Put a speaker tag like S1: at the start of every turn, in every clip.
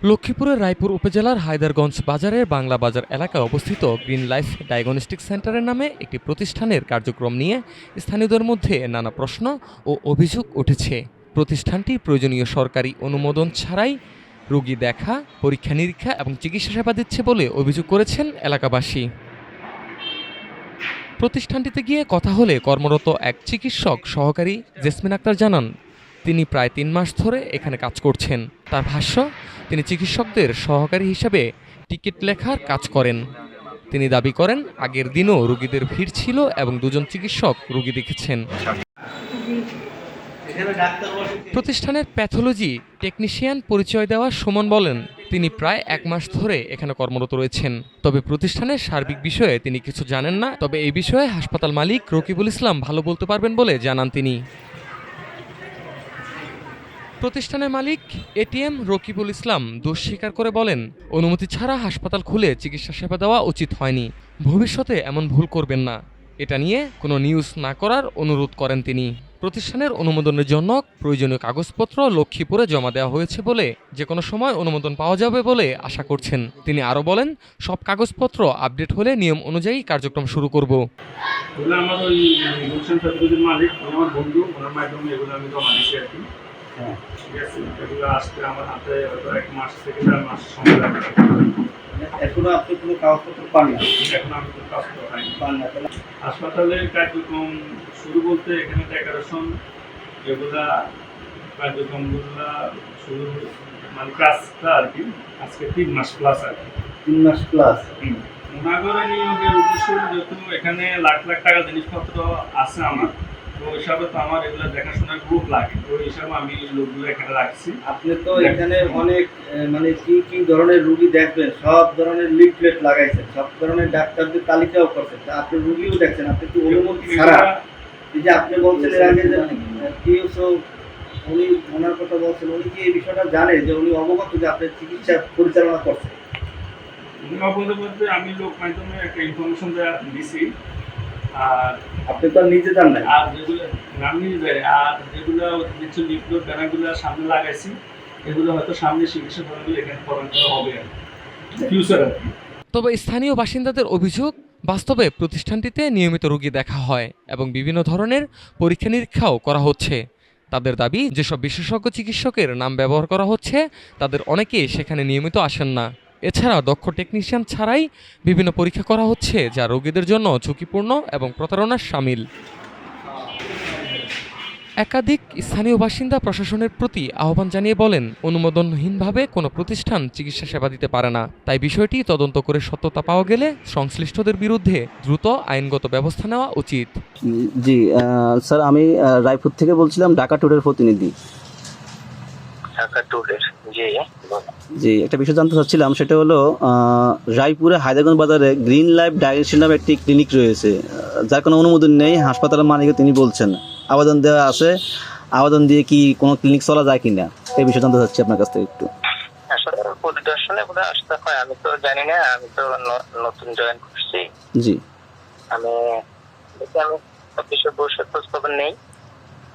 S1: লক্ষ্মীপুরের রায়পুর উপজেলার হায়দারগঞ্জ বাজারের বাংলা বাজার এলাকায় অবস্থিত গ্রিন লাইফ ডায়াগনস্টিক সেন্টারের নামে একটি প্রতিষ্ঠানের কার্যক্রম নিয়ে স্থানীয়দের মধ্যে নানা প্রশ্ন ও অভিযোগ উঠেছে। প্রতিষ্ঠানটি প্রয়োজনীয় সরকারি অনুমোদন ছাড়াই রোগী দেখা, পরীক্ষা নিরীক্ষা এবং চিকিৎসা সেবা দিচ্ছে বলে অভিযোগ করেছেন এলাকাবাসী। প্রতিষ্ঠানটিতে গিয়ে কথা হলে কর্মরত এক চিকিৎসক সহকারী জেসমিন আক্তার জানান, তিনি প্রায় ৩ মাস ধরে এখানে কাজ করছেন। তার ভাষ্য, তিনি চিকিৎসকদের সহকারী হিসেবে টিকিট লেখার কাজ করেন। তিনি দাবি করেন, আগের দিনও রোগীদের ভিড় ছিল এবং ২ জন চিকিৎসক রোগী দেখেছেন। প্রতিষ্ঠানের প্যাথোলজি টেকনিশিয়ান পরিচয় দেওয়া সুমন বলেন, তিনি প্রায় ১ মাস ধরে এখানে কর্মরত রয়েছেন। তবে প্রতিষ্ঠানের সার্বিক বিষয়ে তিনি কিছু জানেন না। তবে এই বিষয়ে হাসপাতাল মালিক রকিবুল ইসলাম ভালো বলতে পারবেন বলে জানান তিনি। প্রতিষ্ঠানের মালিক এটিএম রকিবুল ইসলাম দোষ স্বীকার করে বলেন, অনুমতি ছাড়া হাসপাতাল খুলে চিকিৎসা সেবা দেওয়া উচিত হয়নি। ভবিষ্যতে এমন ভুল করবেন না, এটা নিয়ে কোনো নিউজ না করার অনুরোধ করেন তিনি। প্রতিষ্ঠানের অনুমোদনের জন্য প্রয়োজনীয় কাগজপত্র লক্ষ্মীপুরে জমা দেওয়া হয়েছে বলে যে কোনো সময় অনুমোদন পাওয়া যাবে বলে আশা করছেন। তিনি আরও বলেন, সব কাগজপত্র আপডেট হলে নিয়ম অনুযায়ী কার্যক্রম শুরু করব।
S2: আমার ওই মালিক আমার বন্ধু ওনার মাধ্যমে এগুলো আমি জমা দিচ্ছি আর কি। ঠিক আছে, এগুলো আসতে আমার হাতে হয়তো ১ মাস থেকে ৪ মাস সময় লাগবে।
S3: এখনো আপনি কোনো কাগজপত্র পান না?
S2: এখন আমি কোনো কাগজপত্র পান না। হাসপাতালের কার্যক্রম শুরু বলতে এখানে ডেকোরেশন যেগুলা কার্যক্রমগুলো শুরু মানে কাজটা আর কি আজকে ৩ মাস প্লাস আর কি।
S3: ৩ মাস প্লাস।
S2: মহানগরের নিয়োগের উদ্দেশ্য যেহেতু এখানে লাখ লাখ টাকা জিনিসপত্র আছে আমার, তো ওই হিসাবে তো আমার এগুলো দেখাশোনার গ্রুপ লাগে, তো ওই হিসাবে আমি লোকগুলো এখানে রাখছি।
S3: আপনি তো এখানে অনেক মানে কি ধরনের রুগী দেখবেন সব ধরনের লিফলেট লাগাইছেন, সব ধরনের ডাক্তারদের তালিকাও করছেন, আপনি রুগীও দেখছেন। আপনি কি অনুমতি ছাড়া, এই যে আপনি বলছেন এর আগে যে টিউসো উনি ওনার কথা বলছেন, উনি কি এই বিষয়টা জানে যে উনি অবগত যে আপনি চিকিৎসা পরিচালনা করছেন?
S2: উনি অবগত বলতে আমি লোক মাধ্যমে একটা ইনফরমেশন দিছি। আর
S3: আপনি তো নিজে জান না,
S2: আর যেগুলো নাম নিয়ে যায় আর যেগুলো কিছু লিফলেট ব্যানারগুলো সামনে লাগাইছি, এগুলো হয়তো সামনে চিকিৎসা করাগুলো এখানে করা হবে ফিউচার আর কি।
S1: তবে স্থানীয় বাসিন্দাদের অভিযোগ, বাস্তবে প্রতিষ্ঠানটিতে নিয়মিত রোগী দেখা হয় এবং বিভিন্ন ধরনের পরীক্ষা নিরীক্ষাও করা হচ্ছে। তাদের দাবি, যেসব বিশেষজ্ঞ চিকিৎসকের নাম ব্যবহার করা হচ্ছে তাদের অনেকেই সেখানে নিয়মিত আসেন না। এছাড়া দক্ষ টেকনিশিয়ান ছাড়াই বিভিন্ন পরীক্ষা করা হচ্ছে, যা রোগীদের জন্য ঝুঁকিপূর্ণ এবং প্রতারণার শামিল। একাধিক স্থানীয় বাসিন্দা প্রশাসনের প্রতি আহ্বান জানিয়ে বলেন, অনুমোদনহীনভাবে কোনো প্রতিষ্ঠান চিকিৎসা সেবা দিতে পারে না। তাই বিষয়টি তদন্ত করে সত্যতা পাওয়া গেলে সংশ্লিষ্টদের বিরুদ্ধে দ্রুত আইনগত ব্যবস্থা নেওয়া উচিত।
S4: জি স্যার, আমি রায়পুর থেকে বলছিলাম, ঢাকা ট্যুরের প্রতিনিধি।
S5: ঢাকা ট্যুরের
S4: জি, একটা বিষয় জানতে চাচ্ছিলাম, সেটা হলো রায়পুরে হায়দারগঞ্জ বাজারে গ্রিন লাইফ ডায়াগনস্টিক নামে একটি ক্লিনিক রয়েছে, যার কোনো অনুমোদন নেই। হাসপাতালের মালিক তিনি বলছেন আবেদন দেওয়া আছে, আবেদন দিয়ে কি কোনো ক্লিনিক চলা যায় কিনা, এই বিষয়ে জানতে চাচ্ছি আপনার কাছ থেকে একটু।
S5: আসলে পরিদর্শনে বলে আসতে হয়, আমি তো জানি না, আমি তো নতুন জয়েন করছি।
S4: জি,
S5: আমি অফিসে বসে খোঁজ খবর নেই,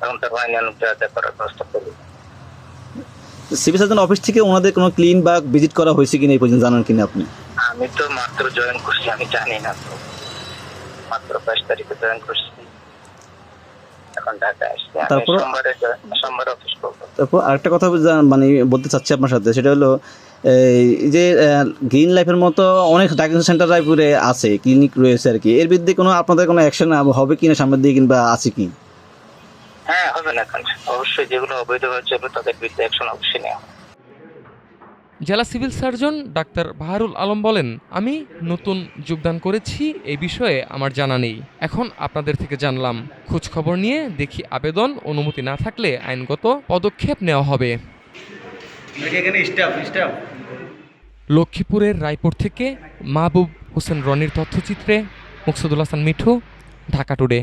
S5: এখন তার আইনানুগ যা করার ব্যবস্থা করি।
S4: সিভিল সার্জন অফিস থেকে ওনাদের কোনো ক্লিন বা ভিজিট করা হয়েছে কিনা এই পর্যন্ত জানেন কিনা আপনি?
S5: আমি তো মাত্র জয়েন করছি, আমি জানি না, তো মাত্র ২২ তারিখে জয়েন করছি, এখন ঢাকা আসছি।
S4: তারপর
S5: সোমবারে অফিস করবো।
S4: তারপর আরেকটা কথা মানে বলতে চাচ্ছি আপনার সাথে, সেটা হলো এই যে গ্রিন লাইফের মতো অনেক ডায়াগনস্টিক সেন্টার রায়পুরে আছে, ক্লিনিক রয়েছে আর কি, এর বিরুদ্ধে কোনো আপনাদের কোনো অ্যাকশন হবে কিনা সামনের দিকে, কিংবা আছে কি?
S5: হ্যাঁ, হবে না কেন, অবশ্যই যেগুলো অবৈধভাবে চলবে তাদের বিরুদ্ধে অ্যাকশন অবশ্যই নেওয়া হবে।
S1: জেলা civil surgeon doctor Baharul Alam বলেন, আমি নতুন যোগদান করেছি, এই বিষয়ে আমার জানা নেই। এখন আপনাদের থেকে জানলাম, খোঁজ খবর নিয়ে দেখি আবেদন অনুমতি না থাকলে আইনগত পদক্ষেপ নেওয়া হবে। লক্ষ্মীপুরের রায়পুর থেকে মাহবুব হোসেন রনির তথ্যচিত্রে মুকসুদুল হাসান মিঠু, ঢাকা টুডে।